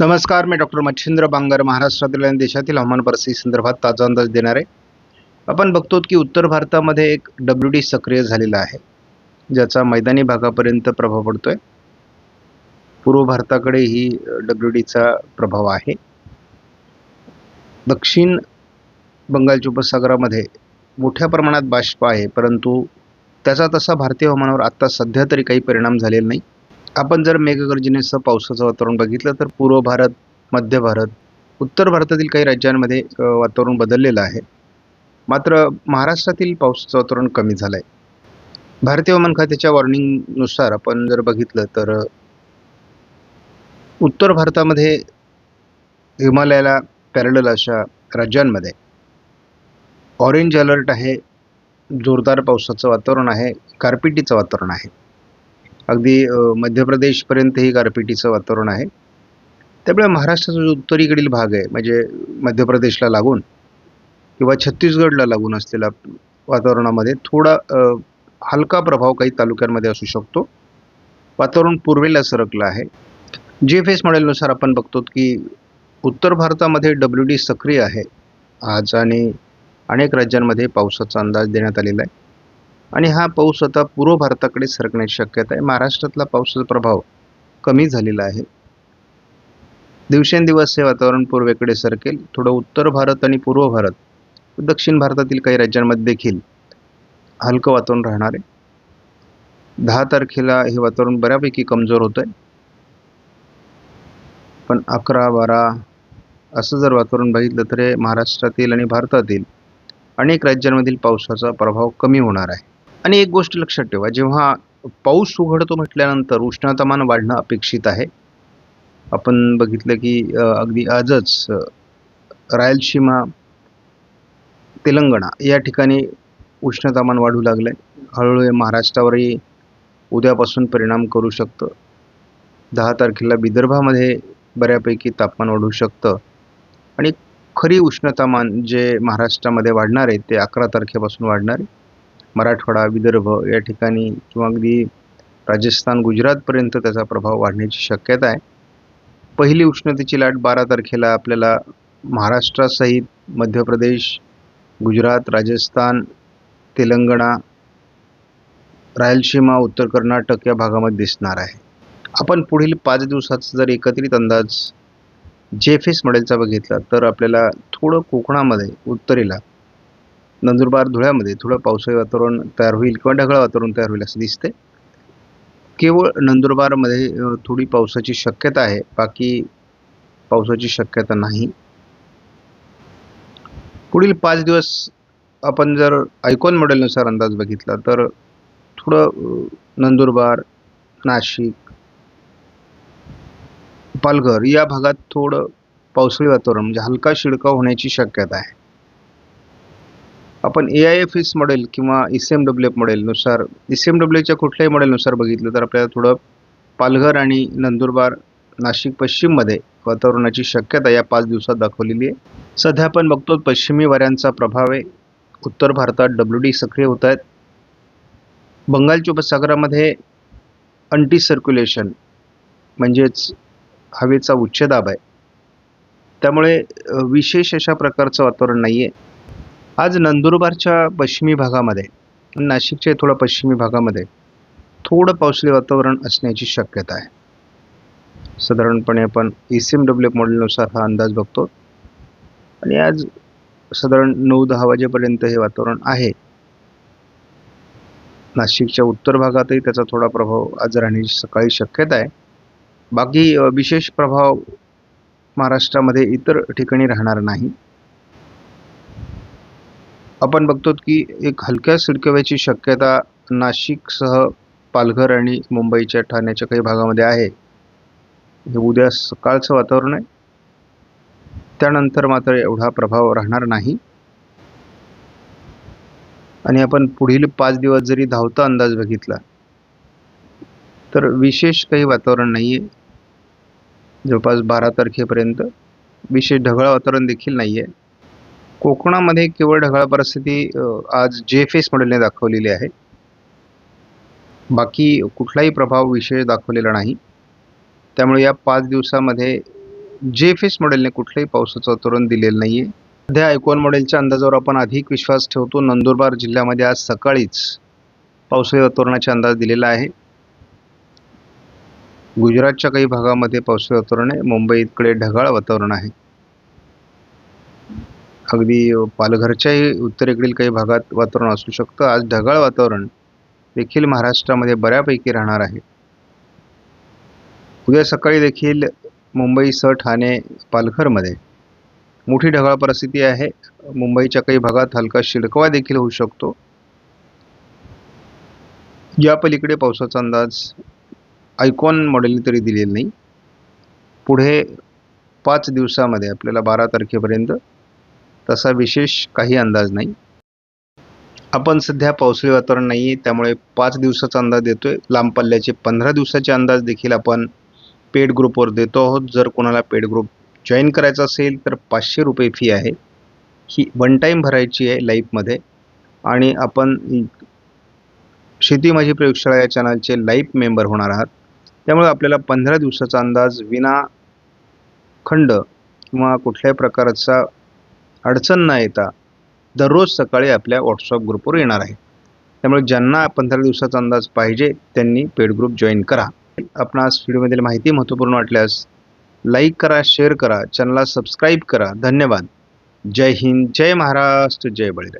नमस्कार, मी डॉक्टर मच्छिंद्र बांगर महाराष्ट्रातील आणि देशातील हवामान परिस्थिती संदर्भात ताजा अंदाज देणार आहे. आपण बघतो की उत्तर भारतामध्ये एक WD सक्रिय झालेला आहे, ज्याचा मैदानी भागापर्यंत प्रभाव पडतोय. पूर्व भारताकडे ही WDचा प्रभाव आहे. दक्षिण बंगालच्या उपसागरामध्ये मोठ्या प्रमाणात बाष्प आहे, परंतु त्याचा तसा भारतीय हवामानावर आता सध्या तरी काही परिणाम झालेला नाही. आपण जर मेघगर्जनेसह पावसाचं वातावरण बघितलं तर पूर्व भारत, मध्य भारत, उत्तर भारतातील काही राज्यांमध्ये वातावरण बदललेलं आहे. मात्र महाराष्ट्रातील पावसाचं वातावरण कमी झालं आहे. भारतीय हवामान खात्याच्या वॉर्निंगनुसार आपण जर बघितलं तर उत्तर भारतामध्ये हिमालयाला पॅरलल अशा राज्यांमध्ये ऑरेंज अलर्ट आहे. जोरदार पावसाचं वातावरण आहे, गारपिटीचं वातावरण आहे. अगदी मध्य प्रदेशपर्यंत ही गारपिटीचं वातावरण आहे. त्यामुळे महाराष्ट्राचा जो उत्तरेकडील भाग आहे, म्हणजे मध्य प्रदेशला लागून किंवा छत्तीसगडला लागून असलेल्या वातावरणामध्ये थोडा हलका प्रभाव काही तालुक्यांमध्ये असू शकतो. वातावरण पूर्वेला सरकलं आहे. GFS मॉडेलनुसार आपण बघतो की उत्तर भारतामध्ये WD सक्रिय आहे आज आणि अनेक राज्यांमध्ये पावसाचा अंदाज देण्यात आलेला आहे. आणि हा पाऊस आता पूर्व भारताकडे सरकण्याची शक्यता आहे. महाराष्ट्रातला पावसाचा प्रभाव कमी झालेला आहे. दिवसेंदिवस हे वातावरण पूर्वेकडे सरकेल. थोडं उत्तर भारत आणि पूर्व भारत, दक्षिण भारतातील काही राज्यांमध्ये देखील हलकं वातावरण राहणार आहे. 10 तारखेला हे वातावरण बऱ्यापैकी कमजोर होत आहे, पण 11-12 असं जर वातावरण बघितलं तर हे महाराष्ट्रातील आणि भारतातील अनेक राज्यांमधील पावसाचा प्रभाव कमी होणार आहे. आणि एक गोष्ट लक्षात ठेवा, जेव्हा पाऊस उघडतो म्हटल्यानंतर उष्णतामान वाढणं अपेक्षित आहे. आपण बघितलं की अगदी आजच रायलसीमा, तेलंगणा या ठिकाणी उष्णतामान वाढू लागलंय. हळूहळू महाराष्ट्रावरही उद्यापासून परिणाम करू शकतं. 10 तारखेला विदर्भामध्ये बऱ्यापैकी तापमान वाढू शकतं आणि खरी उष्णतामान जे महाराष्ट्रामध्ये वाढणार आहे ते 11 तारखेपासून वाढणार आहे. मराठवाडा, विदर्भ या ठिकाणी किंवा अगदी राजस्थान, गुजरातपर्यंत त्याचा प्रभाव वाढण्याची शक्यता आहे. पहिली उष्णतेची लाट 12 तारखेला आपल्याला महाराष्ट्रासहित मध्य प्रदेश, गुजरात, राजस्थान, तेलंगणा, रायलसीमा, उत्तर कर्नाटक या भागामध्ये दिसणार आहे. आपण पुढील 5 दिवसाचा जर एकत्रित अंदाज GFS मॉडेलचा बघितला तर आपल्याला थोडं कोकणामध्ये, उत्तरेला, नंदुरबार, धुळ्यामध्ये थोडं पावसाळी वातावरण तयार होईल किंवा ढगाळ वातावरण तयार होईल असं दिसते. केवळ नंदुरबारमध्ये थोडी पावसाची शक्यता आहे, बाकी पावसाची शक्यता नाही. पुढील 5 दिवस आपण जर आयकॉन मॉडेलनुसार अंदाज बघितला तर थोडं नंदुरबार, नाशिक, पालघर या भागात थोडं पावसाळी वातावरण म्हणजे हलका शिडकाव होण्याची शक्यता आहे. आपण AIFS मॉडेल किंवा ECMWF मॉडेलनुसार, ECMWFच्या कुठल्याही मॉडेलनुसार बघितलं तर आपल्याला थोडं पालघर आणि नंदुरबार, नाशिक पश्चिममध्ये वातावरणाची शक्यता या 5 दिवसात दाखवलेली आहे. सध्या आपण बघतो पश्चिमी वाऱ्यांचा प्रभाव आहे. उत्तर भारतात WD सक्रिय होत आहेत. बंगालच्या उपसागरामध्ये अँटी सर्क्युलेशन म्हणजेच हवेचा उच्च दाब आहे. त्यामुळे विशेष अशा प्रकारचं वातावरण नाही आहे. आज नंदुरबारच्या पश्चिमी भागामध्ये, नाशिकच्या थोडा पश्चिमी भागामध्ये थोडं पावसाळी वातावरण असण्याची शक्यता आहे. साधारणपणे आपण ECMWF मॉडेलनुसार हा अंदाज बघतो आणि आज साधारण 9-10 वाजेपर्यंत हे वातावरण आहे. नाशिकच्या उत्तर भागातही त्याचा थोडा प्रभाव आज राहण्याची सकाळी शक्यता आहे. बाकी विशेष प्रभाव महाराष्ट्रामध्ये इतर ठिकाणी राहणार नाही. आपण बघतो की एक हलक्या सिडकव्याची शक्यता नाशिकसह पालघर आणि मुंबईच्या, ठाण्याच्या काही भागामध्ये आहे. हे उद्या सकाळचं वातावरण आहे. त्यानंतर मात्र एवढा प्रभाव राहणार नाही. आणि आपण पुढील 5 दिवस जरी धावता अंदाज बघितला तर विशेष काही वातावरण नाही आहे. जवळपास 12 तारखेपर्यंत विशेष ढगाळ वातावरण देखील नाही आहे. कोकणामध्ये केवळ ढगाळ परिस्थिती आज GFS मॉडेलने दाखवलेली आहे. बाकी कुठलाही प्रभाव विशेष दाखवलेला नाही. त्यामुळे या 5 दिवसामध्ये JFS मॉडेलने कुठल्याही पावसाचं वातावरण दिलेलं नाहीये. सध्या आयकॉन मॉडेलच्या अंदाजावर आपण अधिक विश्वास ठेवतो. नंदुरबार जिल्ह्यामध्ये आज सकाळीच पावसाळी वातावरणाचे अंदाज दिलेला आहे. गुजरातच्या काही भागामध्ये पावसाळी वातावरण आहे. मुंबईकडे ढगाळ वातावरण आहे. अगदी पालघरच्याही उत्तरेकडील काही भागात वातावरण असू शकतं. आज ढगाळ वातावरण देखील महाराष्ट्रामध्ये बऱ्यापैकी राहणार आहे. उद्या सकाळी देखील मुंबईसह ठाणे, पालघरमध्ये मोठी ढगाळ परिस्थिती आहे. मुंबईच्या काही भागात हलका शिडकावा देखील होऊ शकतो. या पलीकडे पावसाचा अंदाज आयकॉन मॉडेलने तरी दिलेला नाही. पुढे 5 दिवसामध्ये आपल्याला 12 तारखेपर्यंत तसा विशेष काही अंदाज नाही. आपण सध्या पावसाळी वातावरण नाही आहे, त्यामुळे 5 दिवसाचा अंदाज देतोय. लांब पल्ल्याचे 15 दिवसाचे अंदाज देखील आपण पेड ग्रुपवर देतो आहोत. जर कोणाला पेड ग्रुप जॉईन करायचा असेल तर 500 रुपये फी आहे. ही वन टाईम भरायची आहे लाईव्हमध्ये. आणि आपण शेती माझी प्रयोगशाळा या चॅनलचे लाईव्ह मेंबर होणार आहात. त्यामुळे आपल्याला 15 दिवसाचा अंदाज विना खंड किंवा कुठल्याही प्रकारचा अडचण न येता दररोज सकाळी आपल्या व्हॉट्सअप ग्रुपवर येणार आहे. त्यामुळे ज्यांना 15 दिवसाचा अंदाज पाहिजे त्यांनी पेड ग्रुप जॉईन करा. आपणास व्हिडिओमधील माहिती महत्त्वपूर्ण वाटल्यास लाईक करा, शेअर करा, चॅनलला सबस्क्राईब करा. धन्यवाद. जय हिंद, जय महाराष्ट्र, जय बळीराजा.